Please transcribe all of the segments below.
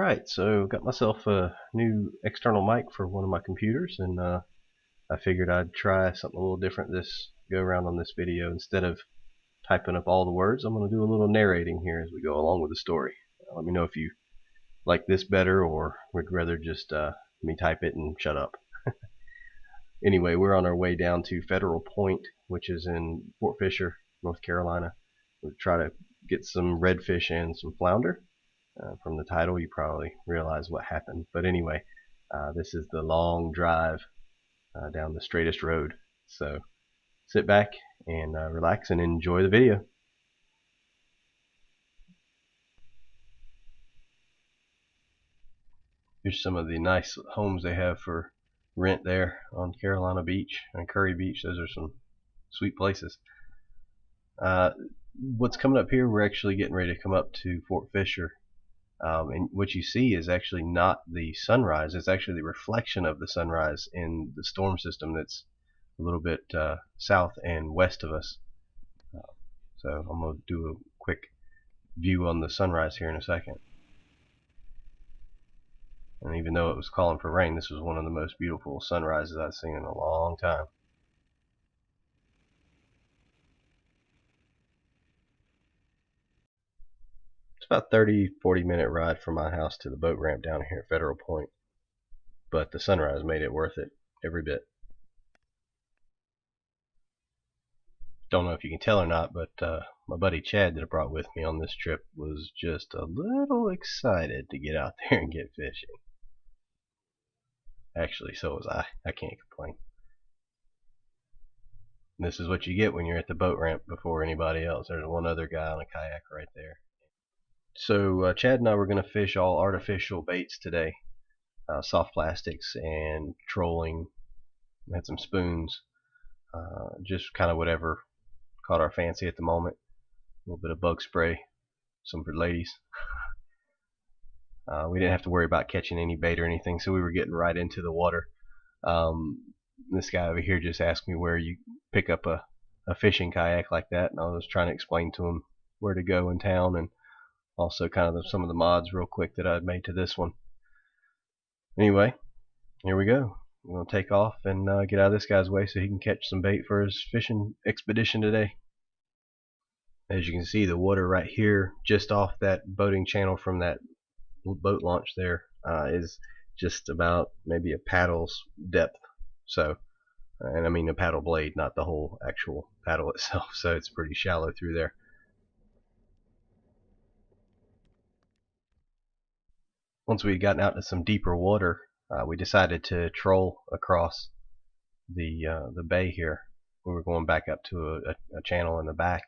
Alright, so got myself a new external mic for one of my computers, and I figured I'd try something a little different this go around on this video. Instead of typing up all the words, I'm going to do a little narrating here as we go along with the story. Let me know if you like this better or would rather just me type it and shut up. Anyway, we're on our way down to Federal Point, which is in Fort Fisher, North Carolina. We'll try to get some redfish and some flounder. From the title, you probably realize what happened. But anyway, this is the long drive down the straightest road. So sit back and relax and enjoy the video. Here's some of the nice homes they have for rent there on Carolina Beach and Curry Beach. Those are some sweet places. What's coming up here, we're actually getting ready to come up to Fort Fisher. And what you see is actually not the sunrise, it's actually the reflection of the sunrise in the storm system that's a little bit south and west of us. So I'm going to do a quick view on the sunrise here in a second. And even though it was calling for rain, this was one of the most beautiful sunrises I've seen in a long time. It's about 30-40 minute ride from my house to the boat ramp down here at Federal Point, but the sunrise made it worth it every bit. Don't know if you can tell or not, but my buddy Chad that I brought with me on this trip was just a little excited to get out there and get fishing. Actually, so was I. I can't complain. And this is what you get when you're at the boat ramp before anybody else. There's one other guy on a kayak right there. So Chad and I were going to fish all artificial baits today. Soft plastics and trolling. We had some spoons. Just kind of whatever caught our fancy at the moment. A little bit of bug spray. Some for ladies. We didn't have to worry about catching any bait or anything, so we were getting right into the water. This guy over here just asked me where you pick up a fishing kayak like that, and I was trying to explain to him where to go in town, and also kind of some of the mods real quick that I'd made to this one. Anyway, here we go. We're going to take off and get out of this guy's way so he can catch some bait for his fishing expedition today. As you can see, the water right here just off that boating channel from that boat launch there is just about maybe a paddle's depth. So, and I mean a paddle blade, not the whole actual paddle itself. So it's pretty shallow through there. Once we had gotten out to some deeper water, we decided to troll across the bay here. We were going back up to a channel in the back.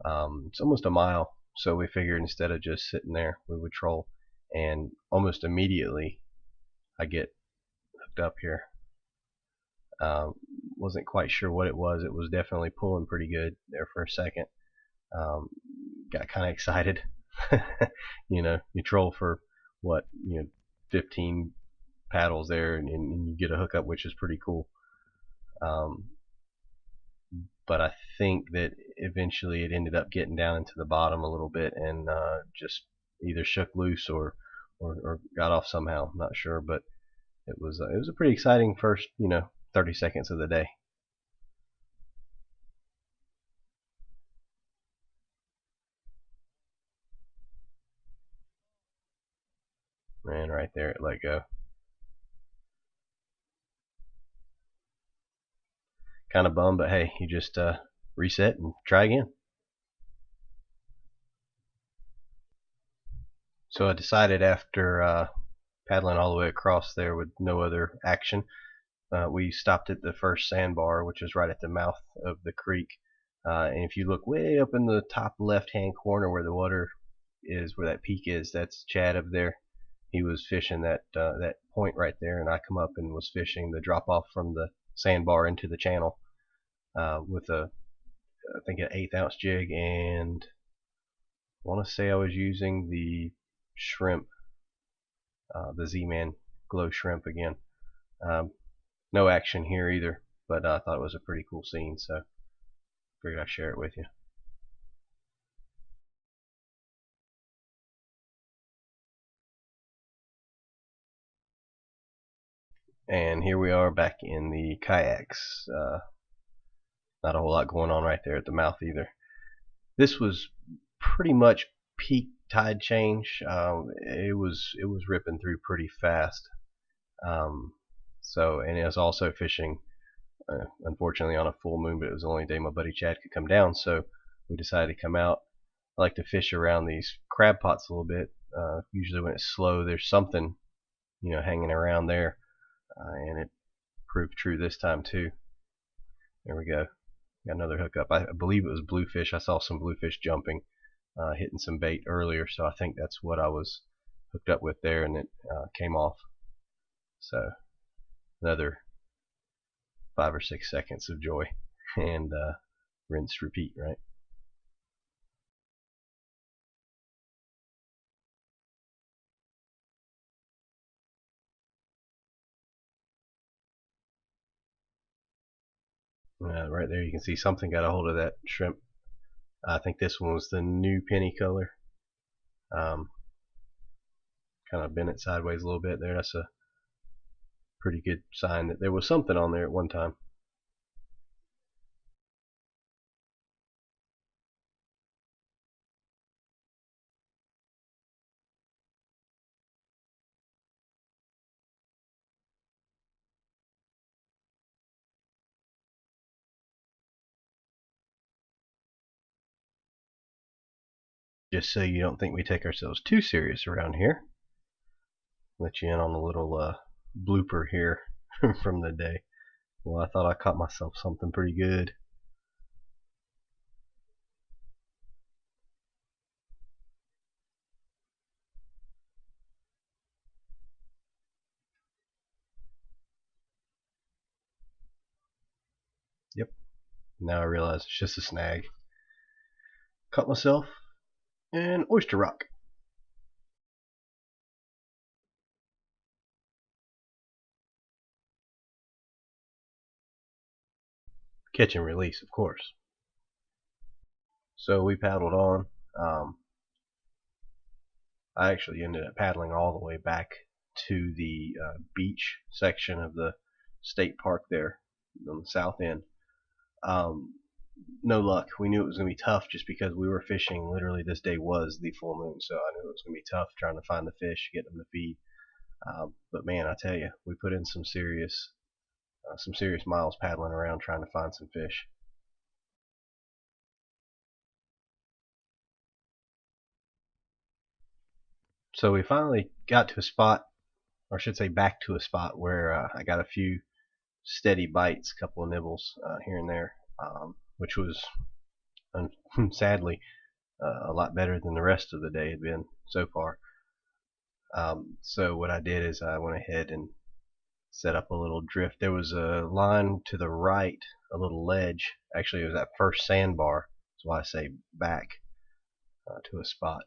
It's almost a mile, so we figured instead of just sitting there, we would troll. And almost immediately, I get hooked up here. Wasn't quite sure what it was. It was definitely pulling pretty good there for a second. Got kind of excited. You know, you troll for what, 15 paddles there, and you get a hookup, which is pretty cool. But I think that eventually it ended up getting down into the bottom a little bit and just either shook loose or got off somehow. I'm not sure, but it was a pretty exciting first 30 seconds of the day. And right there it let go. Kind of bummed, but hey, you just reset and try again. So I decided after paddling all the way across there with no other action, we stopped at the first sandbar, which is right at the mouth of the creek. And if you look way up in the top left hand corner where the water is, where that peak is, that's Chad up there. He was fishing that point right there, and I come up and was fishing the drop off from the sandbar into the channel with I think an 1/8 ounce jig, and I want to say I was using the shrimp, the Z-Man glow shrimp again. No action here either, but I thought it was a pretty cool scene, so figured I'd share it with you. And here we are back in the kayaks. Not a whole lot going on right there at the mouth either. This was pretty much peak tide change. It was ripping through pretty fast. And it was also fishing, unfortunately, on a full moon, but it was the only day my buddy Chad could come down, so we decided to come out. I like to fish around these crab pots a little bit. Usually when it's slow, there's something, hanging around there, and it proved true this time too. There we go. Got another hookup. I believe it was bluefish. I saw some bluefish jumping, hitting some bait earlier, so I think that's what I was hooked up with there, and it came off. So another 5 or 6 seconds of joy, and rinse, repeat, right? Right there you can see something got a hold of that shrimp. I think this one was the new penny color. Kind of bent it sideways a little bit there. That's a pretty good sign that there was something on there at one time. Just so you don't think we take ourselves too serious around here, let you in on a little blooper here from the day. Well, I thought I caught myself something pretty good. Yep. Now I realize it's just a snag. Caught myself an oyster rock. Catch and release, of course. So we paddled on. I actually ended up paddling all the way back to the beach section of the state park there on the south end. No luck. We knew it was going to be tough just because we were fishing. Literally, this day was the full moon, so I knew it was going to be tough trying to find the fish, get them to feed. But man, I tell you, we put in some serious miles paddling around trying to find some fish. So we finally got to a spot, or I should say back to a spot where I got a few steady bites, a couple of nibbles here and there, which was sadly a lot better than the rest of the day had been so far. So what I did is I went ahead and set up a little drift. There was a line to the right, a little ledge. Actually, it was that first sandbar. That's why I say back to a spot.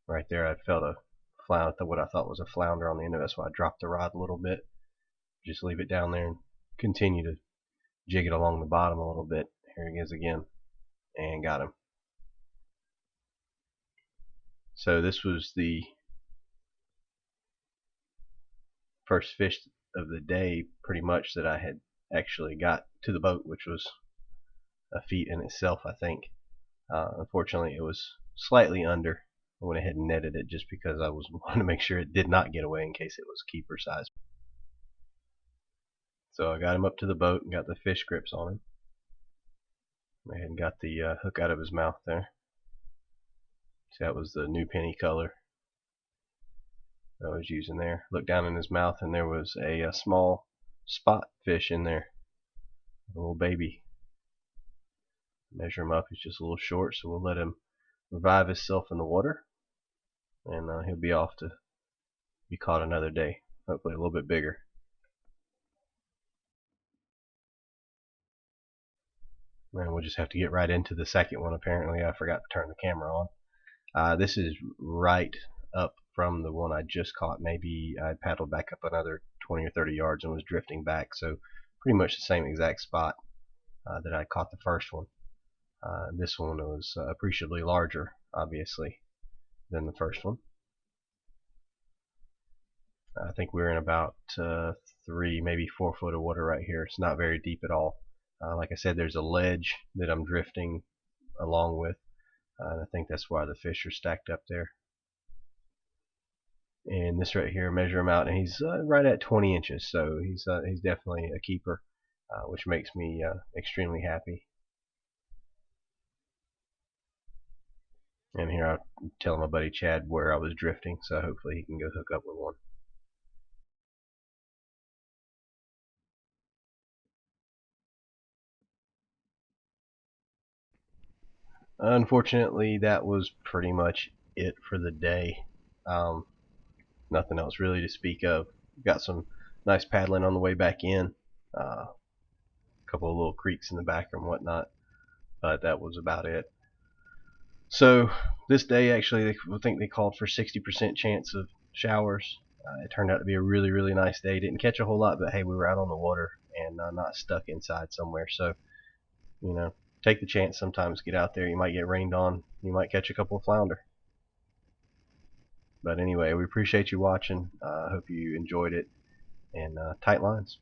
Right there, I felt a flounder, what I thought was a flounder on the end of it, so I dropped the rod a little bit. Just leave it down there and continue to jig it along the bottom a little bit. Here he is again, and got him. So this was the first fish of the day, pretty much, that I had actually got to the boat, which was a feat in itself, I think. Unfortunately, it was slightly under. I went ahead and netted it just because I was wanting to make sure it did not get away in case it was keeper size. So I got him up to the boat and got the fish grips on him. Went ahead and got the hook out of his mouth there. See, that was the new penny color I was using there. Looked down in his mouth and there was a small spot fish in there, a little baby. Measure him up, he's just a little short, so we'll let him revive himself in the water, and he'll be off to be caught another day, hopefully a little bit bigger. And we'll just have to get right into the second one. Apparently I forgot to turn the camera on. This is right up from the one I just caught. Maybe I paddled back up another 20 or 30 yards and was drifting back, so pretty much the same exact spot that I caught the first one. This one was appreciably larger, obviously, than the first one. I think we're in about 3, maybe 4 foot of water right here. It's not very deep at all. Like I said, there's a ledge that I'm drifting along with, and I think that's why the fish are stacked up there. And this right here, measure him out, and he's right at 20 inches, so he's definitely a keeper, which makes me extremely happy. And here I'm telling my buddy Chad where I was drifting, so hopefully he can go hook up with one. Unfortunately, that was pretty much it for the day. Um, Nothing else really to speak of. Got some nice paddling on the way back in. A couple of little creeks in the back and whatnot, but that was about it. So this day, actually, I think they called for 60% chance of showers. It turned out to be a really, really nice day. Didn't catch a whole lot, but hey, we were out on the water and not stuck inside somewhere. So, you know, take the chance sometimes. Get out there. You might get rained on. You might catch a couple of flounder. But anyway, we appreciate you watching. I hope you enjoyed it. And tight lines.